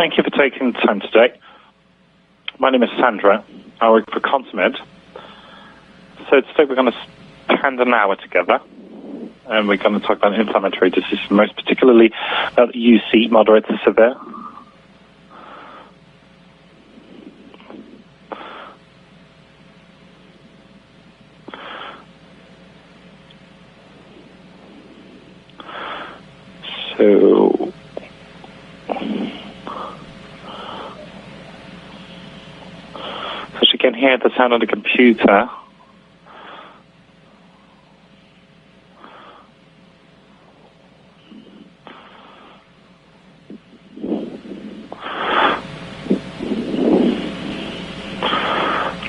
Thank you for taking the time today. My name is Sandra. I work for Consumed. So today we're going to spend an hour together, and we're going to talk about inflammatory disease, most particularly about UC, moderate to severe. So, as you can hear the sound of the computer,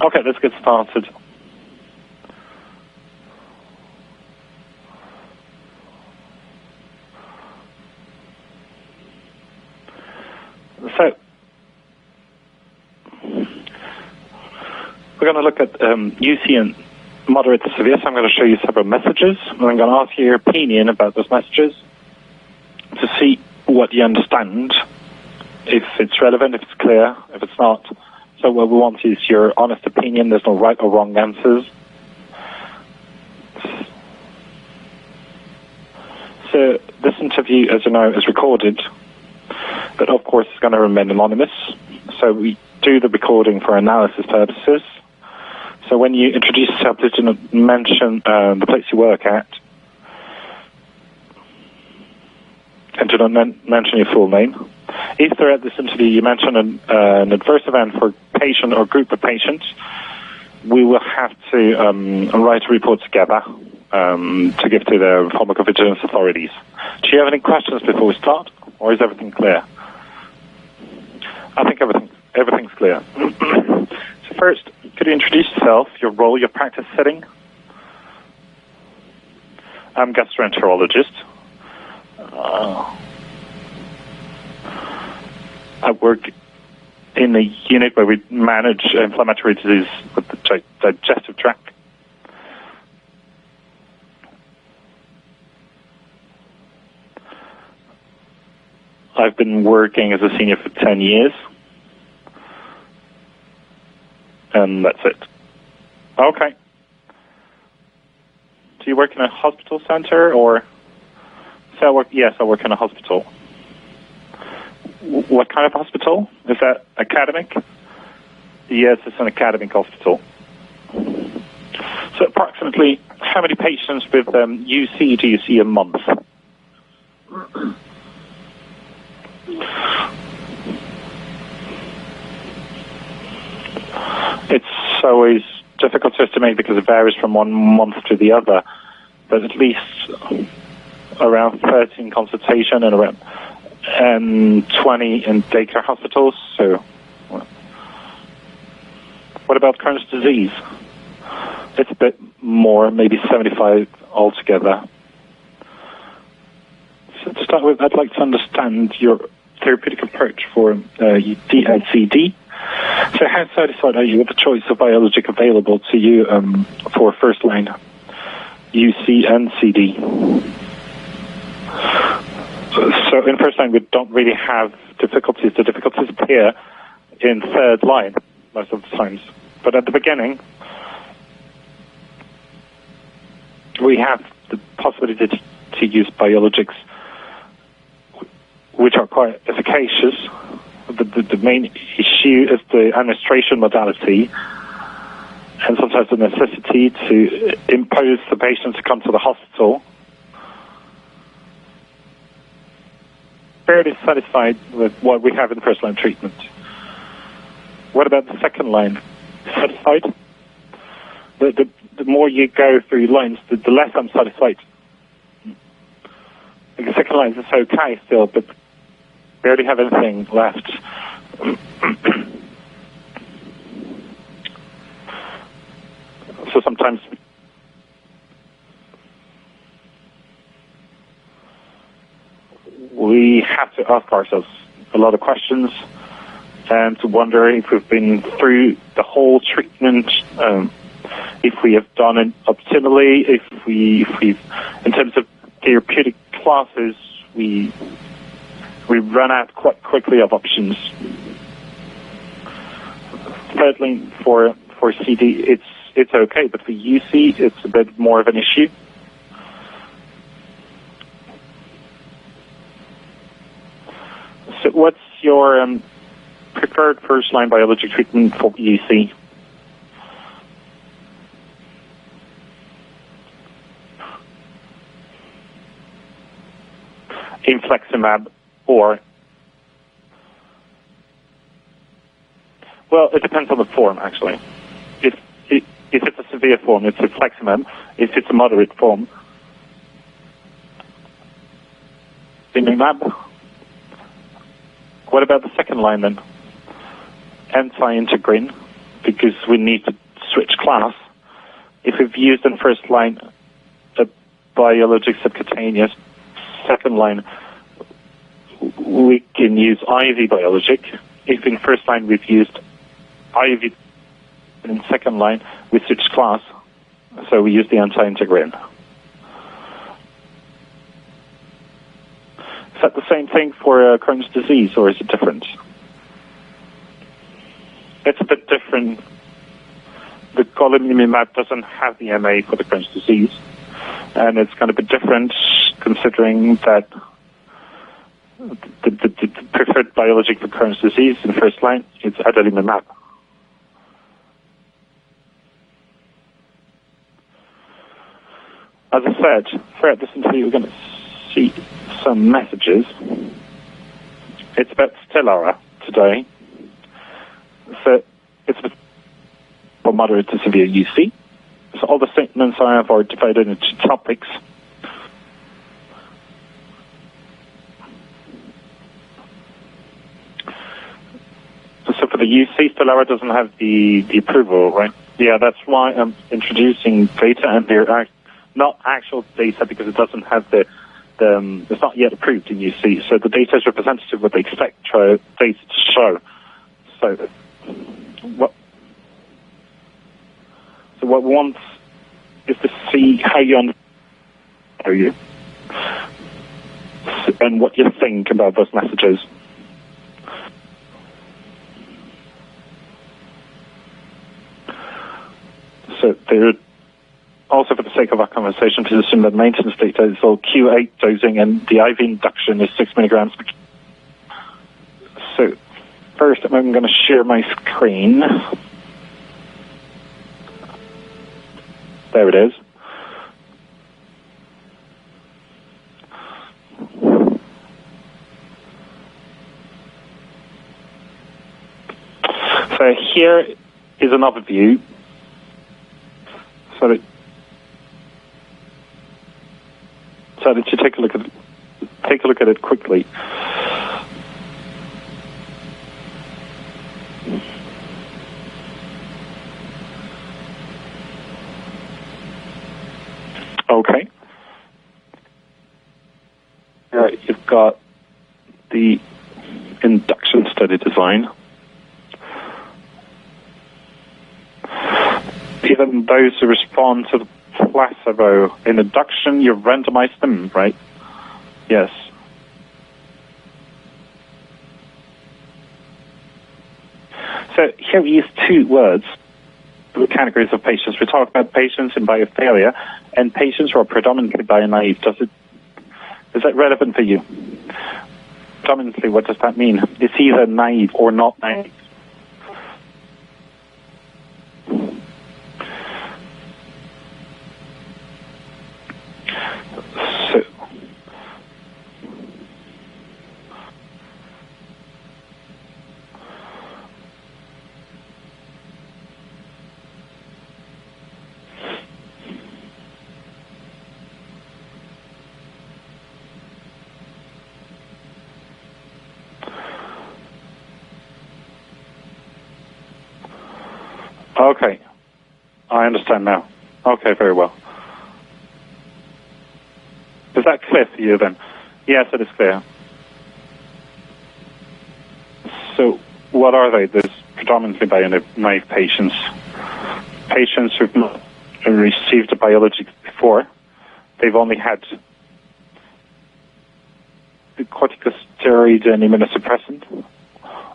okay, let's get started. So, we're going to look at UC and moderate to severe, so I'm going to show you several messages, and I'm going to ask you your opinion about those messages to see what you understand, if it's relevant, if it's clear, if it's not. So what we want is your honest opinion. There's no right or wrong answers. So this interview, as you know, is recorded, but of course it's going to remain anonymous. So we do the recording for analysis purposes. So when you introduce yourself, please do not mention the place you work at, and do not mention your full name. If throughout this interview you mention an adverse event for a patient or group of patients, we will have to write a report together to give to the pharmacovigilance authorities. Do you have any questions before we start, or is everything clear? I think everything's clear. So first, could you introduce yourself, your role, your practice setting? I'm a gastroenterologist. I work in a unit where we manage inflammatory disease with the digestive tract. I've been working as a senior for 10 years. And that's it. Okay. Do you work in a hospital center or? So I work in a hospital. What kind of hospital? Is that academic? Yes, it's an academic hospital. So approximately how many patients with UC do you see a month? It's always difficult to estimate because it varies from one month to the other, but at least around 13 consultation and around 20 in daycare hospitals. So, what about Crohn's disease? It's a bit more, maybe 75 altogether. So to start with, I'd like to understand your therapeutic approach for DNCD. So how satisfied are you with the choice of biologic available to you for first-line UC and CD? So in first line, we don't really have difficulties. The difficulties appear in third line most of the times. But at the beginning, we have the possibility to use biologics which are quite efficacious. The main issue is the administration modality and sometimes the necessity to impose the patient to come to the hospital. Fairly satisfied with what we have in first-line treatment. What about the second line? Satisfied? The more you go through lines, the less I'm satisfied. The second line is okay still, but barely have anything left. So sometimes we have to ask ourselves a lot of questions and to wonder if we've been through the whole treatment, if we have done it optimally, if we've, in terms of therapeutic classes, we we run out quite quickly of options. Thirdly, for CD, it's okay, but for UC, it's a bit more of an issue. So what's your preferred first-line biologic treatment for UC? Infliximab or... Well, it depends on the form, actually. If it's a severe form, it's infliximab. If it's a moderate form, imimab. What about the second line, then? Anti-integrin, because we need to switch class. If we've used in first line a biologic subcutaneous, second line we can use IV biologic. If in first line we've used IV, and in second line we switch class, so we use the anti-integrin. Is that the same thing for Crohn's disease, or is it different? It's a bit different. The golimumab doesn't have the MA for the Crohn's disease, and it's going to be different considering that the preferred biologic for Crohn's disease in first line is adalimumab. As I said, throughout this interview we're going to see some messages. It's about Stelara today. So it's for moderate to severe UC. So all the statements I have are divided into topics. So for the UC, Stelara doesn't have the approval, right? Yeah, that's why I'm introducing data, and they're not actual data because it doesn't have it's not yet approved in UC. So the data is representative of what they expect data to show. So what we want is to see how you understand and what you think about those messages. So they're also, for the sake of our conversation, to assume that maintenance data is all Q8 dosing and the IV induction is 6 milligrams. So first, I'm going to share my screen. There it is. So here is an overview. So that you take a look at it quickly. Okay. You've got the induction study design. Even those who respond to the placebo in induction, you randomize them, right? Yes. So here we use two words, two categories of patients. We talk about patients in biofailure and patients who are predominantly bio-naive. Is that relevant for you? Predominantly, what does that mean? It's either naive or not naive. Okay, I understand now. Okay, very well. Is that clear for you then? Yes, it is clear. So what are they? There's predominantly bio-naive patients. Patients who've not received a biologic before. They've only had the corticosteroid and immunosuppressant,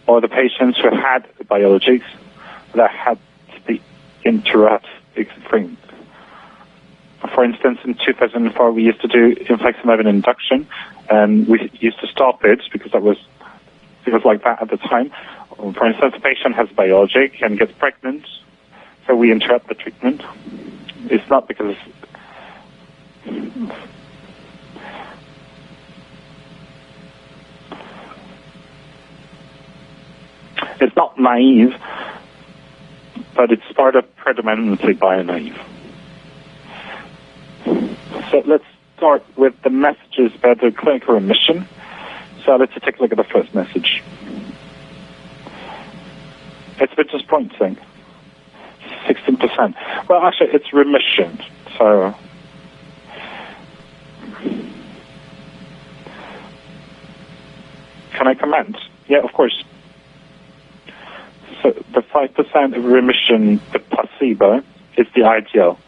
or the patients who had biologics that had to be interrupted. For instance, in 2004, we used to do infliximab induction, and we used to stop it because it was like that at the time. For instance, the patient has biologic and gets pregnant, so we interrupt the treatment. It's not because it's not naive, but it's started predominantly bio-naive. So let's start with the messages about the clinical remission. So let's take a look at the first message. It's a bit disappointing. 16%. Well, actually, it's remission. So can I comment? Yeah, of course. So the 5% of remission with placebo is the ideal.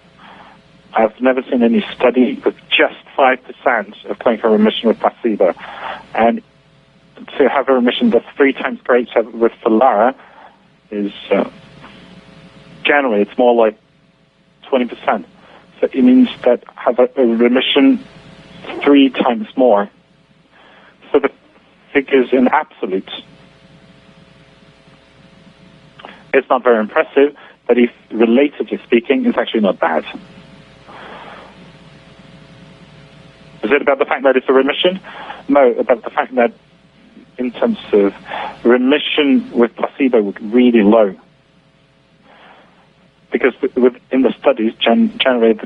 I've never seen any study with just 5% of clinical remission with placebo. And to have a remission that's 3 times greater with Stelara is generally it's more like 20%. So it means that have a remission 3 times more. So the figures in absolute, it's not very impressive, but if relatively speaking, it's actually not bad. Is it about the fact that it's a remission? No, about the fact that in terms of remission with placebo was really low. Because in the studies, generally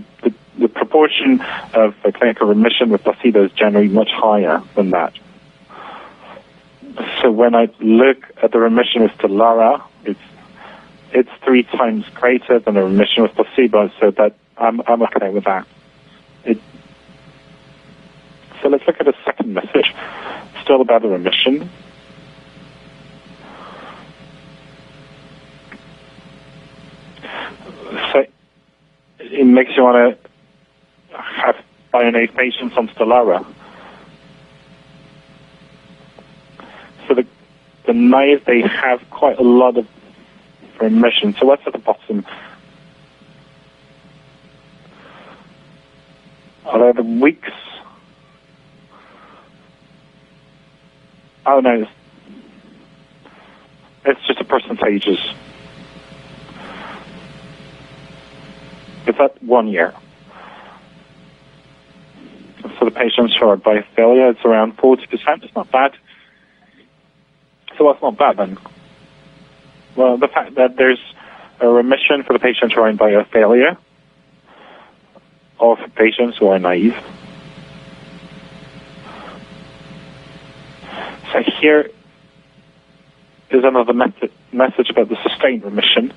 the proportion of clinical remission with placebo is generally much higher than that. So when I look at the remission with Stelara, it's 3 times greater than the remission with placebo, so that I'm okay with that. So let's look at a second message, still about the remission. So it makes you want to have bio-naive patients on Stelara. So the naive, they have quite a lot of remission. So what's at the bottom? Are there the weeks? Oh no, it's just the percentages. It's at 1 year. For the patients who are biophilia, it's around 40%. It's not bad. So what's not bad then? Well, the fact that there's a remission for the patients who are in biophilia, or for patients who are naive. So here is another message about the sustained remission.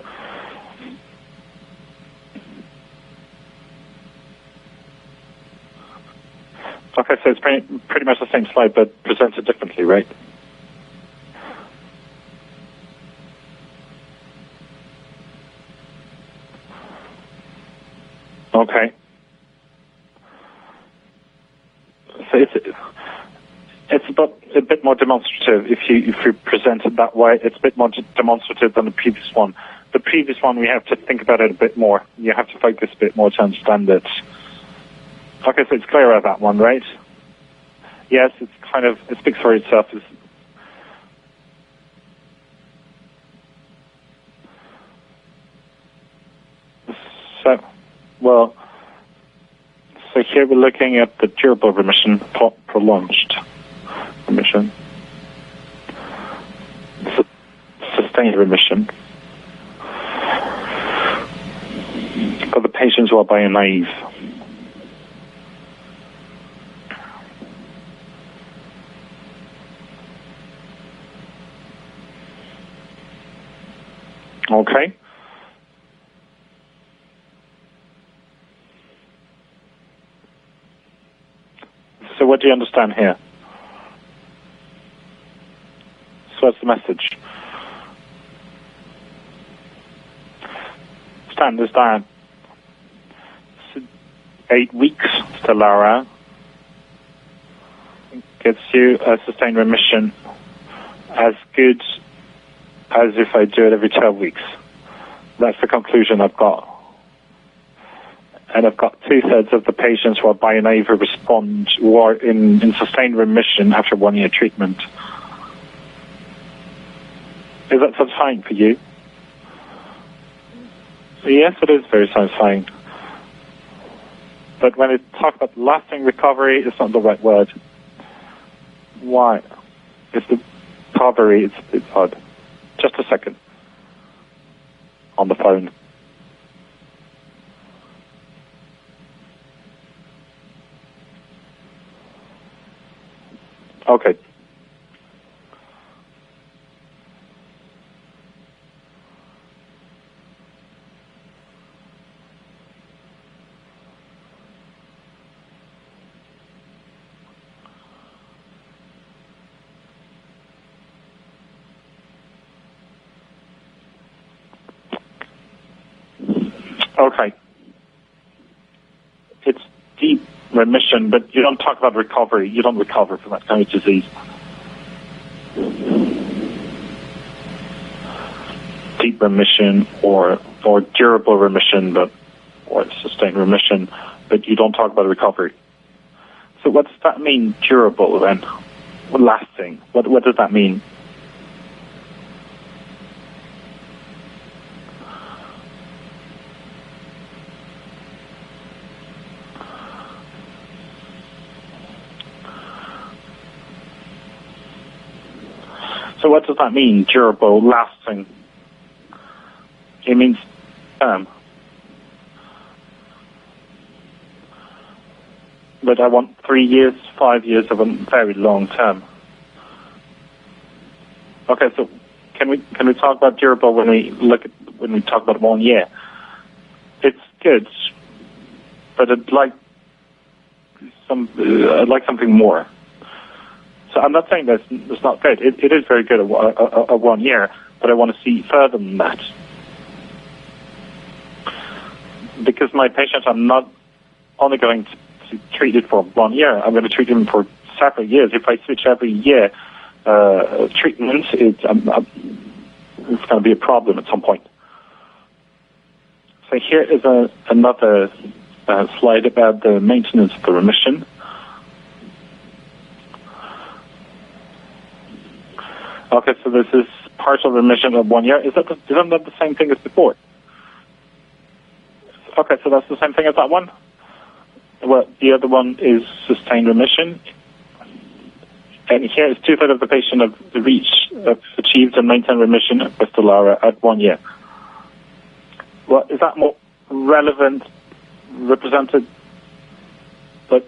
Okay, so it's pretty much the same slide, but presented differently, right? Okay. So it's a bit more demonstrative if you present it that way. It's a bit more demonstrative than the previous one. The previous one, we have to think about it a bit more. You have to focus a bit more to understand it. Okay, so it's clearer, that one, right? Yes, it speaks for itself. So here we're looking at the durable remission, prolonged remission, sustained remission for the patients who are bio-naive. Okay. So what do you understand here? So what's the message? Stand is that 8 weeks Stelara gets you a sustained remission as good as if I do it every 12 weeks. That's the conclusion I've got. And I've got 2/3 of the patients who are bio-naive who respond, who are in sustained remission after 1 year treatment. Is that satisfying for you? Yes, it is very satisfying. But when it talks about lasting recovery, it's not the right word. Why? It's the recovery, it's odd. Just a second. On the phone. Okay. Okay. It's deep remission, but you don't talk about recovery. You don't recover from that kind of disease. Deep remission or durable remission, or sustained remission, but you don't talk about recovery. So what does that mean, durable then? Lasting? What does that mean? So what does that mean, durable, lasting? It means term. But I want 3 years, 5 years of a very long term. Okay, so can we talk about durable when we talk about 1 year? It's good, but I'd like something more. So I'm not saying that it's not good. It is very good at 1 year, but I want to see further than that. Because my patients, I'm not only going to treat it for 1 year, I'm going to treat them for several years. If I switch every year treatment, it's going to be a problem at some point. So here is another slide about the maintenance of the remission. Okay, so this is partial remission of 1 year. Isn't that the same thing as before? Okay, so that's the same thing as that one? Well, the other one is sustained remission. And here is 2/3 of the patient have achieved and maintained remission with Stelara at 1 year. Well, is that more relevant, represented, but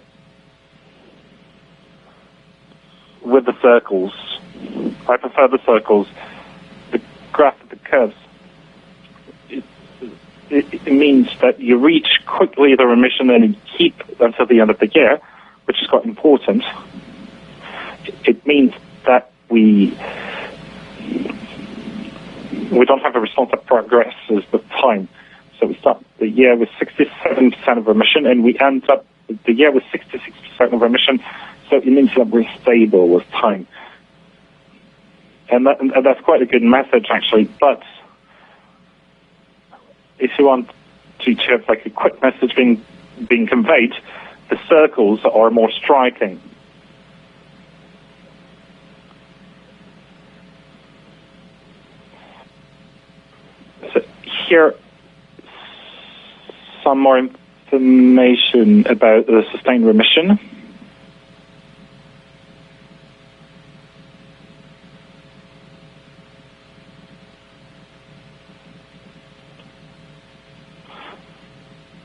with the circles? I prefer the circles. The graph of the curves. It means that you reach quickly the remission and you keep until the end of the year, which is quite important. It means that we don't have a response that progresses with time. So we start the year with 67% of remission and we end up the year with 66% of remission. So it means that we're stable with time. And that's quite a good message, actually. But if you want to have like a quick message being conveyed, the circles are more striking. So here, some more information about the sustained remission.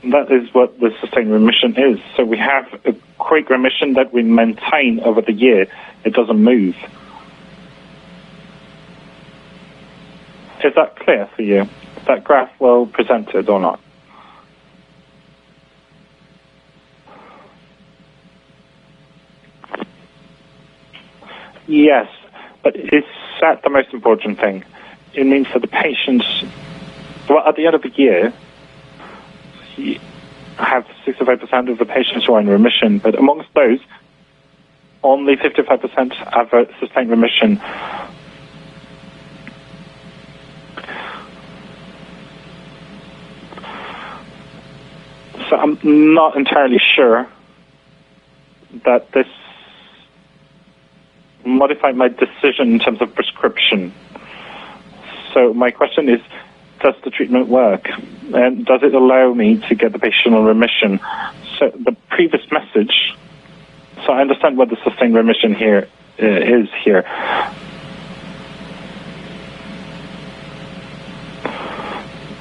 That is what the sustained remission is. So we have a quick remission that we maintain over the year. It doesn't move. Is that clear for you? Is that graph well presented or not? Yes, but is that the most important thing? It means that the patients, well, at the end of the year, you have 65% of the patients who are in remission, but amongst those, only 55% have a sustained remission. So I'm not entirely sure that this modified my decision in terms of prescription. So my question is, does the treatment work? And does it allow me to get the patient on remission? So the previous message, so I understand what the sustained remission here is here.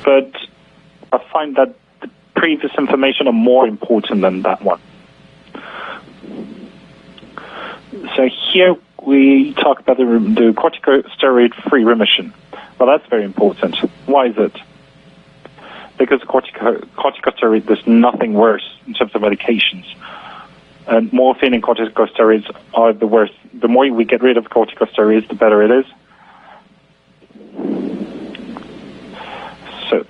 But I find that the previous information are more important than that one. So here we talk about the corticosteroid-free remission. Well, that's very important. Why is it? Because corticosteroid, there's nothing worse in terms of medications. And morphine and corticosteroids are the worst. The more we get rid of corticosteroids, the better it is. So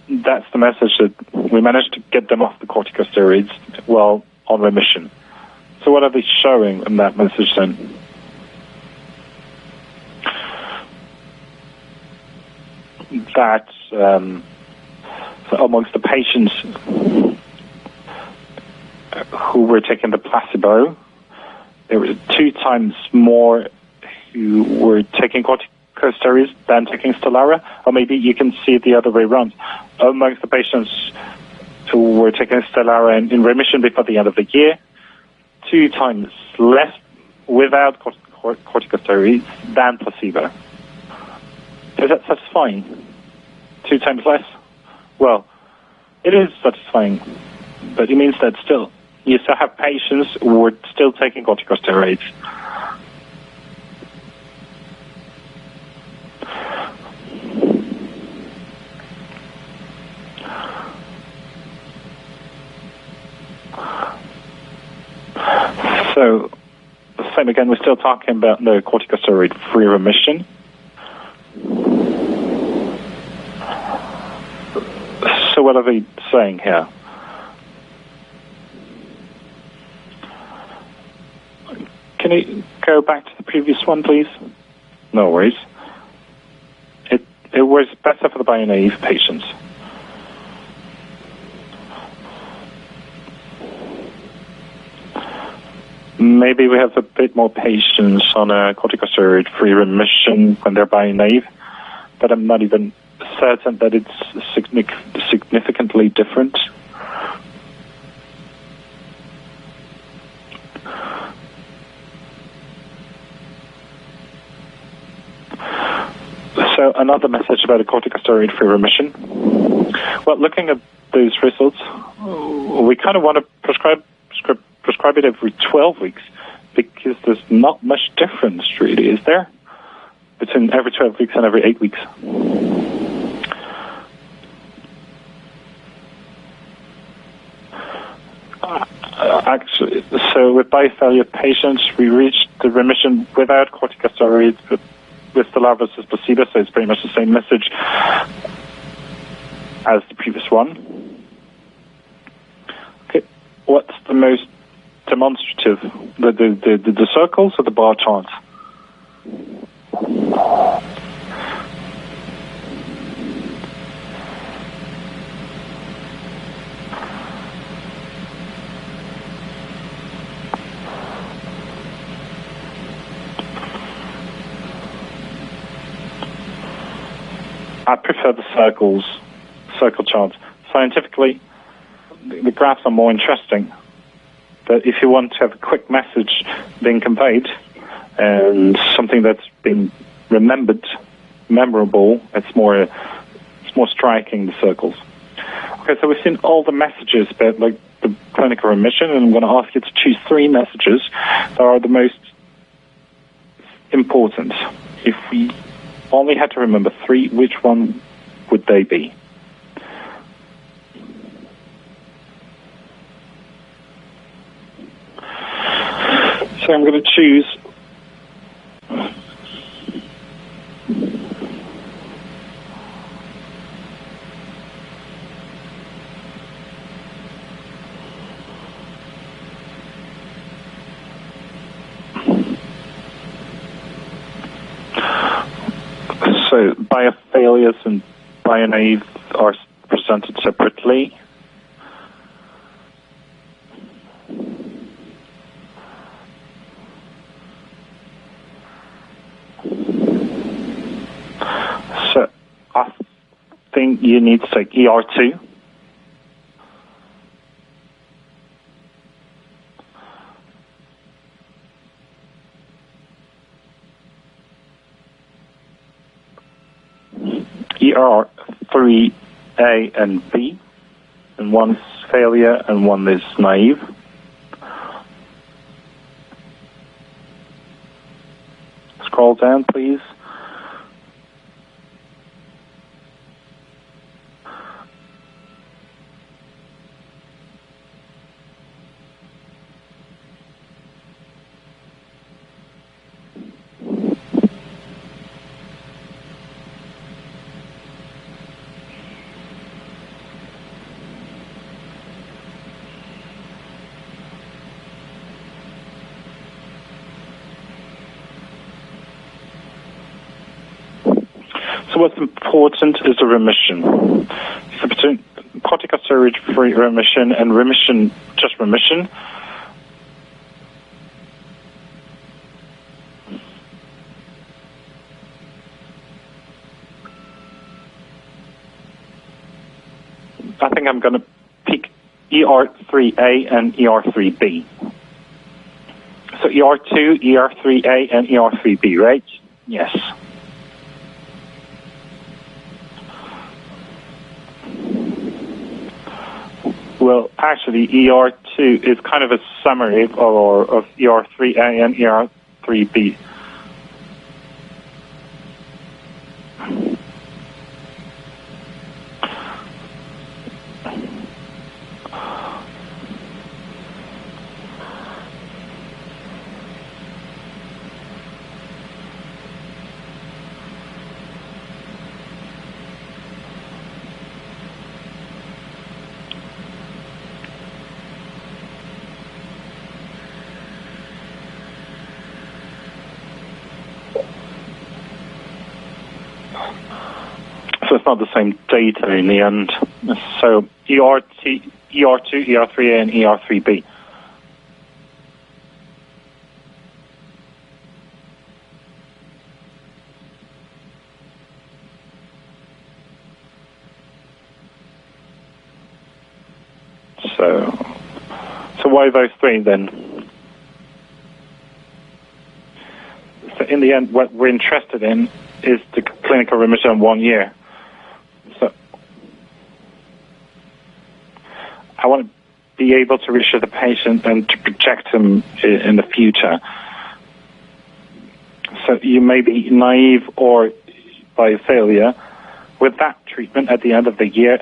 that's the message, that we managed to get them off the corticosteroids while on remission. So what are they showing in that message then? That so amongst the patients who were taking the placebo, there were 2 times more who were taking corticosteroids than taking Stelara, or maybe you can see it the other way around. Amongst the patients who were taking Stelara in remission before the end of the year, 2 times less without corticosteroids than placebo. Is that satisfying? 2 times less? Well, it is satisfying, but it means that you still have patients who are still taking corticosteroids. So, the same again, we're still talking about the corticosteroid-free remission. So what are they saying here? Can you go back to the previous one, please? No worries. It was better for the bio-naive patients. Maybe we have a bit more patients on a corticosteroid-free remission when they're bio-naive, but I'm not even certain that it's significantly different. So another message about a corticosteroid-free remission. Well, looking at those results, we kind of want to prescribe it every 12 weeks because there's not much difference, really, is there? Between every 12 weeks and every 8 weeks. Actually, so with bifailure patients, we reached the remission without corticosteroids, but with Stelara versus placebo, so it's pretty much the same message as the previous one. Okay, what's the most demonstrative? The circles or the bar charts? I prefer the circle charts. Scientifically, the graphs are more interesting. But if you want to have a quick message being conveyed and something that's been remembered, memorable, it's more striking, the circles. Okay, so we've seen all the messages about like the clinical remission, and I'm going to ask you to choose 3 messages that are the most important. If we only had to remember 3, which one would they be? So I'm going to choose So biofailures and bio-naive are presented separately. So I think you need to take ER2. ER3A and B, and one is failure and one is naive. Scroll down, please. So what's important is a remission. So between corticosteroid-free remission and remission, just remission, I think I'm going to pick ER3A and ER3B. So ER2, ER3A, and ER3B, right? Yes. Well, actually, ER2 is kind of a summary of ER3A and ER3B. So it's not the same data in the end. So ER2, ER3A, and ER3B. So why those three then? So in the end, what we're interested in is the clinical remission in 1 year. So I want to be able to reassure the patient and to project him in the future. So you may be naive or by failure. With that treatment at the end of the year,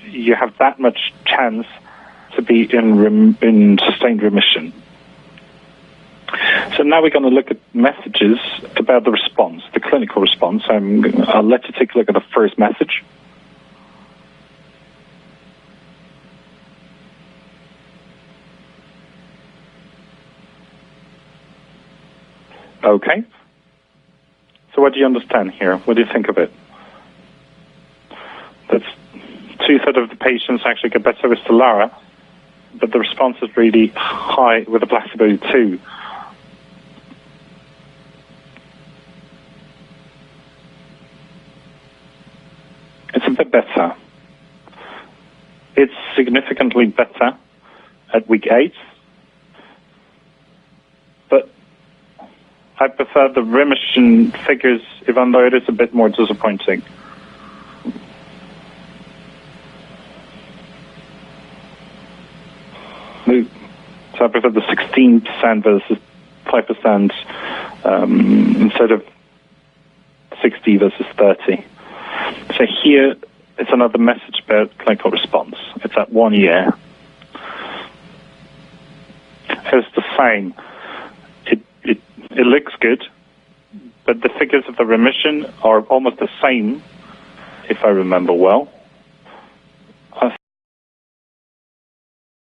you have that much chance to be in sustained remission. So now we're going to look at messages about the response, the clinical response. I'll let you take a look at the first message. Okay. So what do you understand here? What do you think of it? That's 2/3 of the patients actually get better with Stelara, but the response is really high with the placebo too. It's a bit better. It's significantly better at week 8, but I prefer the remission figures, even though it is a bit more disappointing. So I prefer the 16% versus 5% instead of 60 versus 30. So here it's another message about clinical response. It's at 1 year. It's the same. It looks good, but the figures of the remission are almost the same, if I remember well.